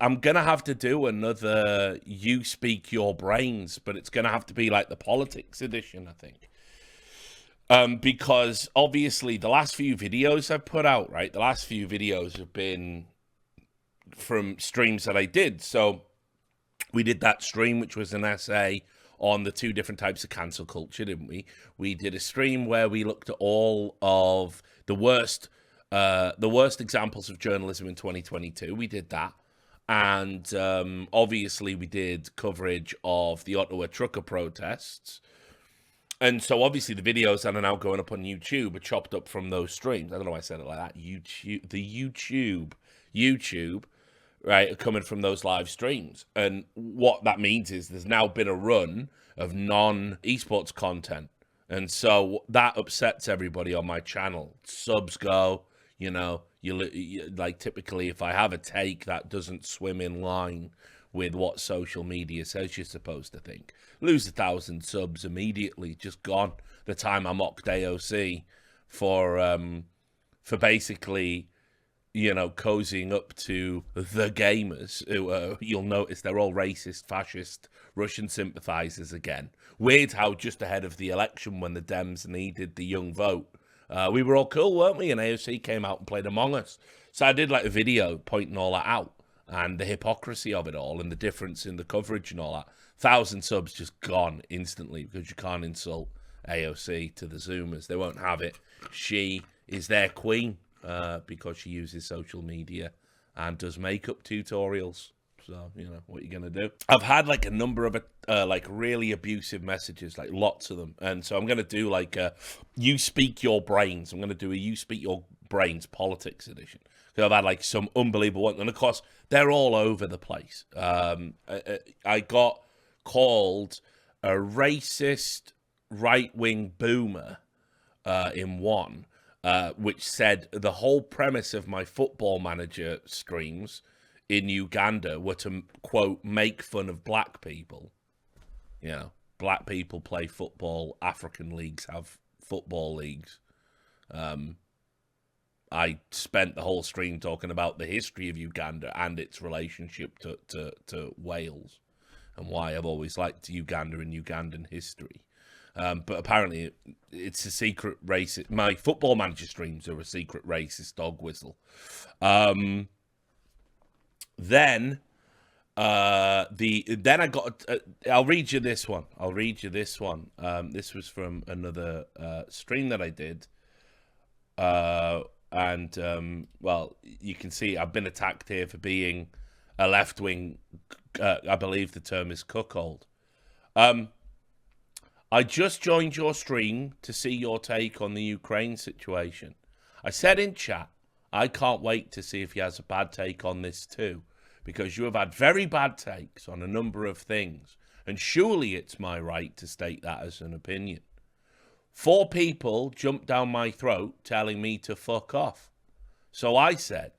I'm gonna have to do another You Speak Your Brains, but it's gonna have to be like the politics edition, I think. Because obviously the last few videos I've put out, right? The last few videos have been from streams that I did. So we did that stream, which was an essay on the 2 different types of cancel culture, didn't we? We did a stream where we looked at all of the worst examples of journalism in 2022. We did that. And obviously we did coverage of the Ottawa trucker protests. And so obviously the videos that are now going up on YouTube are chopped up from those streams. I don't know why I said it like that. YouTube, right, are coming from those live streams. And what that means is there's now been a run of non-esports content. And so that upsets everybody on my channel. Subs go, you know, you like typically if I have a take that doesn't swim in line with what social media says you're supposed to think. Lose 1,000 subs immediately, just gone. The time I mocked AOC for basically, you know, cozying up to the gamers, who you'll notice they're all racist, fascist, Russian sympathizers again. Weird how just ahead of the election when the Dems needed the young vote, we were all cool, weren't we? And AOC came out and played Among Us. So I did like a video pointing all that out and the hypocrisy of it all and the difference in the coverage and all that. 1,000 subs just gone instantly because you can't insult AOC to the Zoomers. They won't have it. She is their queen because she uses social media and does makeup tutorials. So, you know, what are you going to do? I've had like a number of like really abusive messages, like lots of them. And so I'm going to do like a You Speak Your Brains. I'm going to do a You Speak Your Brains politics edition. So I've had like some unbelievable ones. And of course, they're all over the place. I got called a racist right-wing boomer in one, which said the whole premise of my Football Manager streams in Uganda were to, quote, make fun of black people. You know, black people play football, African leagues have football leagues. I spent the whole stream talking about the history of Uganda and its relationship to Wales and why I've always liked Uganda and Ugandan history. But apparently it's a secret racist. My Football Manager streams are a secret racist dog whistle. Then I got. I'll read you this one. This was from another stream that I did. Well, you can see I've been attacked here for being a left-wing. I believe the term is cuckold. I just joined your stream to see your take on the Ukraine situation. I said in chat, I can't wait to see if he has a bad take on this too, because you have had very bad takes on a number of things, and surely it's my right to state that as an opinion. 4 people jumped down my throat telling me to fuck off. So I said,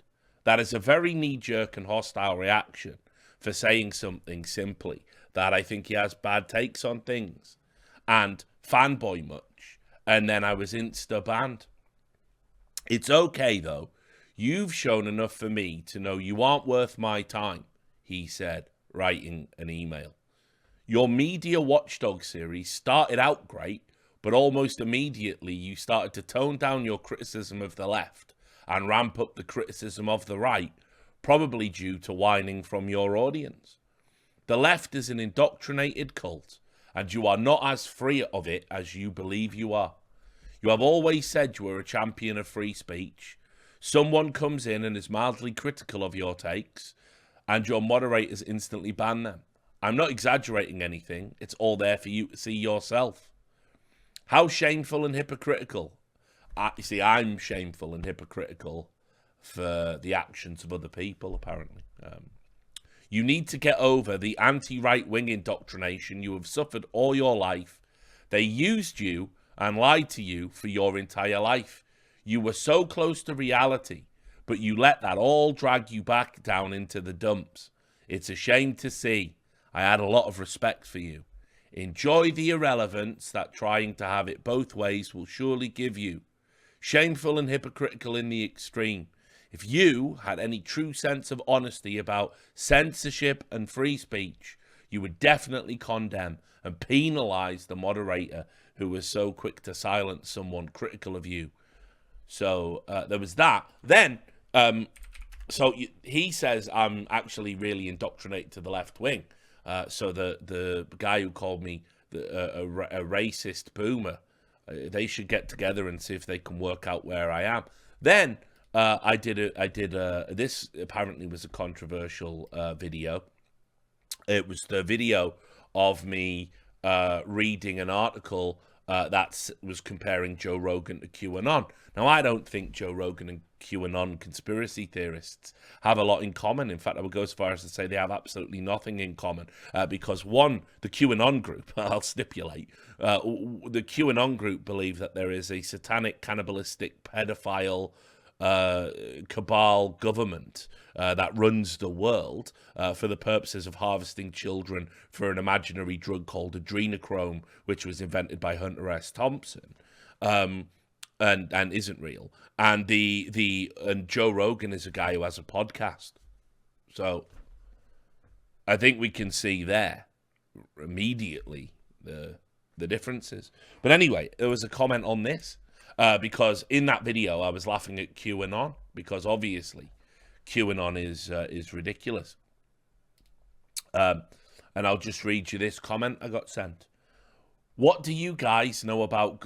that is a very knee-jerk and hostile reaction for saying something simply, that I think he has bad takes on things, and fanboy much, and then I was insta-banned. It's okay, though. You've shown enough for me to know you aren't worth my time, he said, writing an email. Your media watchdog series started out great, but almost immediately you started to tone down your criticism of the left and ramp up the criticism of the right, probably due to whining from your audience. The left is an indoctrinated cult, and you are not as free of it as you believe you are. You have always said you are a champion of free speech. Someone comes in and is mildly critical of your takes, and your moderators instantly ban them. I'm not exaggerating anything. It's all there for you to see yourself. How shameful and hypocritical. You see, I'm shameful and hypocritical for the actions of other people, apparently. You need to get over the anti-right-wing indoctrination you have suffered all your life. They used you and lied to you for your entire life. You were so close to reality, but you let that all drag you back down into the dumps. It's a shame to see. I had a lot of respect for you. Enjoy the irrelevance that trying to have it both ways will surely give you. Shameful and hypocritical in the extreme. If you had any true sense of honesty about censorship and free speech, you would definitely condemn and penalize the moderator who was so quick to silence someone critical of you. So there was that. Then, he says I'm actually really indoctrinated to the left wing. So the guy who called me a racist boomer, they should get together and see if they can work out where I am. Then this apparently was a controversial video. It was the video of me reading an article that was comparing Joe Rogan to QAnon. Now, I don't think Joe Rogan and QAnon conspiracy theorists have a lot in common. In fact, I would go as far as to say they have absolutely nothing in common, because one, the QAnon group, I'll stipulate, the QAnon group believe that there is a satanic, cannibalistic, pedophile cabal government that runs the world for the purposes of harvesting children for an imaginary drug called adrenochrome, which was invented by Hunter S. Thompson, and isn't real. And and Joe Rogan is a guy who has a podcast. So I think we can see there immediately the differences. But anyway, there was a comment on this. Because in that video, I was laughing at QAnon, because obviously QAnon is ridiculous. And I'll just read you this comment I got sent. What do you guys know about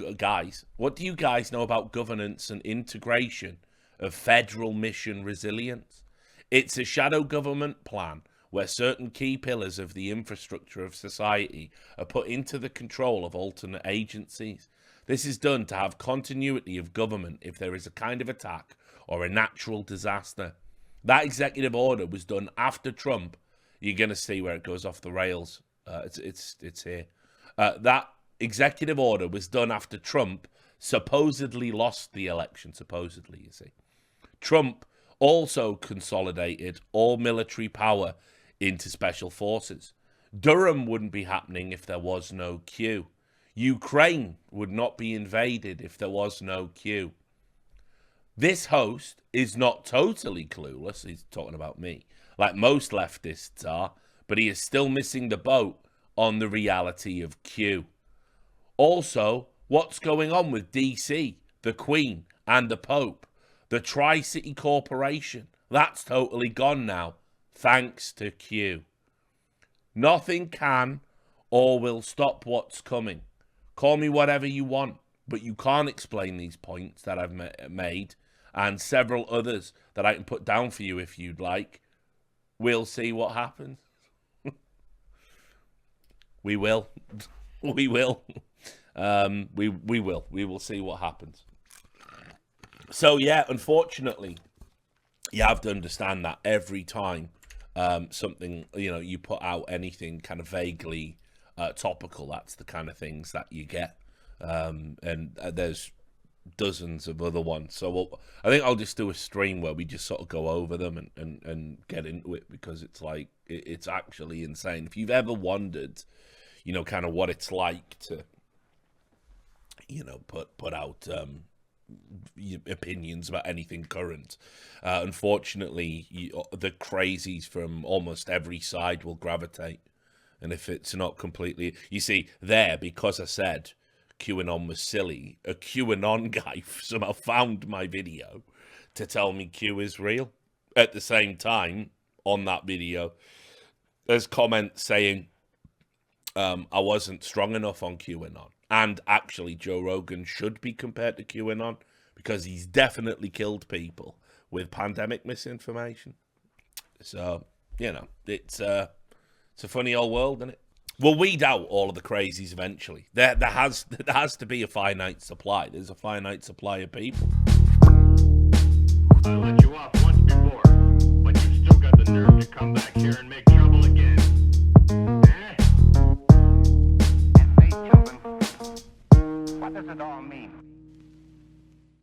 governance and integration of federal mission resilience? It's a shadow government plan where certain key pillars of the infrastructure of society are put into the control of alternate agencies. This is done to have continuity of government if there is a kind of attack or a natural disaster. That executive order was done after Trump. You're going to see where it goes off the rails. It's here. That executive order was done after Trump supposedly lost the election. Supposedly, you see. Trump also consolidated all military power into special forces. Durham wouldn't be happening if there was no Q. Ukraine would not be invaded if there was no Q. This host is not totally clueless. He's talking about me, like most leftists are, but he is still missing the boat on the reality of Q. Also, what's going on with DC, the Queen, and the Pope? The Tri-City Corporation, that's totally gone now, thanks to Q. Nothing can or will stop what's coming. Call me whatever you want, but you can't explain these points that I've made and several others that I can put down for you if you'd like. We'll see what happens. We will. We will. We will. We will see what happens. So, yeah, unfortunately, you have to understand that every time something, you put out anything kind of vaguely topical, that's the kind of things that you get, and there's dozens of other ones. So I think I'll just do a stream where we just sort of go over them and get into it, because it's like it's actually insane. If you've ever wondered, kind of what it's like to put out opinions about anything current, unfortunately the crazies from almost every side will gravitate. And if it's not completely... You see, because I said QAnon was silly, a QAnon guy somehow found my video to tell me Q is real. At the same time, on that video, there's comments saying I wasn't strong enough on QAnon. And actually, Joe Rogan should be compared to QAnon, because he's definitely killed people with pandemic misinformation. So, it's a funny old world, isn't it? We'll weed out all of the crazies eventually. There has to be a finite supply. There's a finite supply of people. I let you off once before.